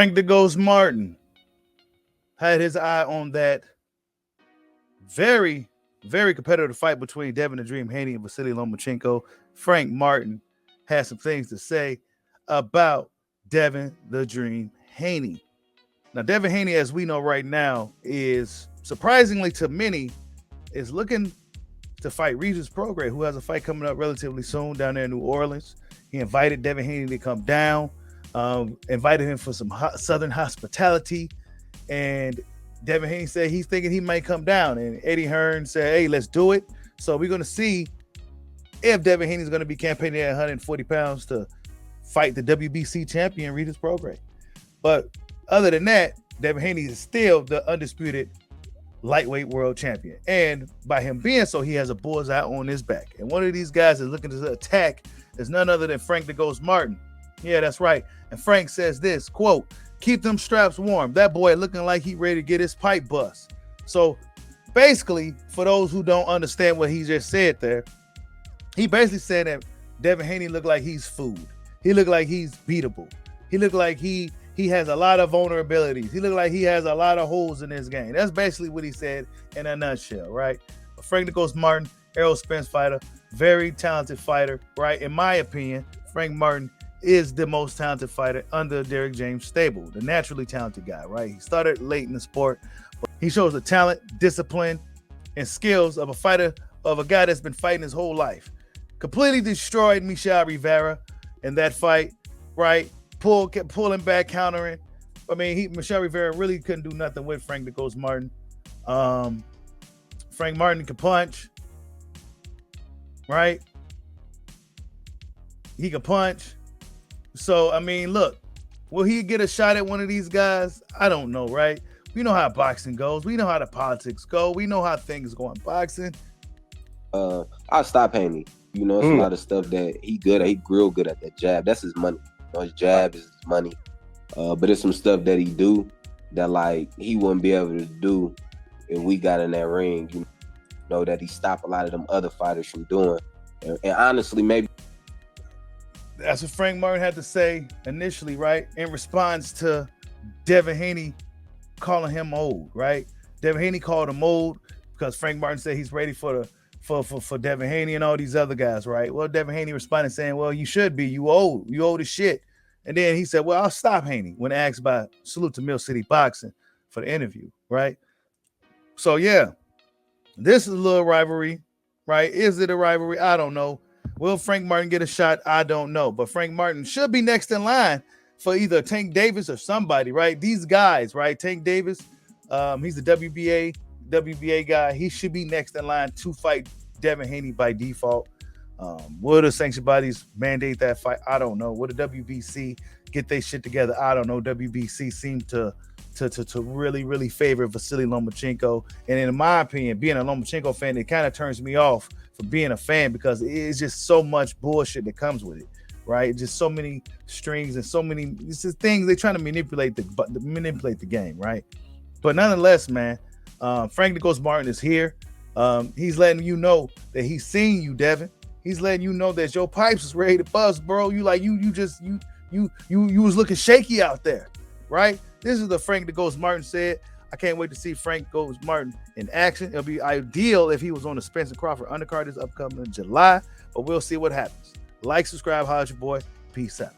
Frank the Ghost Martin had his eye on that very, very competitive fight between Devin the Dream Haney and Vasilly Lomachenko. Frank Martin has some things to say about Devin the Dream Haney. Now, Devin Haney, as we know right now, is surprisingly to many, is looking to fight Regis Prograis, who has a fight coming up relatively soon down there in New Orleans. He invited Devin Haney to come down, invited him for some Southern hospitality, and Devin Haney said he's thinking he might come down. And Eddie Hearn said, hey, let's do it. So we're going to see if Devin Haney is going to be campaigning at 140 pounds to fight the WBC champion, Regis Prograis. But other than that, Devin Haney is still the undisputed lightweight world champion. And by him being so, he has a bullseye on his back. And one of these guys is looking to attack is none other than Frank the Ghost Martin. Yeah, that's right. And Frank says this, quote, keep them straps warm. That boy looking like he ready to get his pipe bust. So basically, for those who don't understand what he just said there, he basically said that Devin Haney looked like he's food. He looked like he's beatable. He looked like he has a lot of vulnerabilities. He looked like he has a lot of holes in his game. That's basically what he said in a nutshell, right? But Frank the Ghost Martin, Errol Spence fighter, very talented fighter, right? In my opinion, Frank Martin is the most talented fighter under Derrick James' stable, the naturally talented guy, right? He started late in the sport, but he shows the talent, discipline, and skills of a fighter, of a guy that's been fighting his whole life. Completely destroyed Michel Rivera in that fight, right? Kept pulling back, countering. I mean, Michel Rivera really couldn't do nothing with Frank the Ghost Martin. Frank Martin can punch, right? He can punch. So, I mean, look, will he get a shot at one of these guys? I don't know, right? We know how boxing goes. We know how the politics go. We know how things go in boxing. I'll stop Haney. You know, it's a lot of stuff that he good at. He real good at that jab. That's his money. You know, his jab is his money. But there's some stuff that he do that, like, he wouldn't be able to do if we got in that ring. You know, that he stopped a lot of them other fighters from doing. And honestly, maybe that's what Frank Martin had to say initially, right? In response to Devin Haney calling him old, right? Devin Haney called him old because Frank Martin said he's ready for Devin Haney and all these other guys, right? Well, Devin Haney responded saying, well, you should be. You old as shit. And then he said, well, I'll stop Haney when asked by Salute to Mill City Boxing for the interview, right? So, yeah, this is a little rivalry, right? Is it a rivalry? I don't know. Will Frank Martin get a shot? I don't know. But Frank Martin should be next in line for either Tank Davis or somebody, right? These guys, right? Tank Davis, he's the WBA guy. He should be next in line to fight Devin Haney by default. Will the sanctioned bodies mandate that fight? I don't know. Will the WBC get their shit together? I don't know. WBC seemed to really, really favor Vasilly Lomachenko. And in my opinion, being a Lomachenko fan, it kind of turns me off from being a fan because it's just so much bullshit that comes with it, right? Just so many strings and so many things they're trying to manipulate the game, right? But nonetheless, man, Frank the Ghost Martin is here. He's letting you know that he's seen you, Devin. He's letting you know that your pipes is ready to bust, bro. You was looking shaky out there, right? This is the Frank the Ghost Martin said. I can't wait to see Frank Ghost Martin in action. It'll be ideal if he was on the Spencer Crawford undercard this upcoming July, but we'll see what happens. Like, subscribe, holla at your boy. Peace out.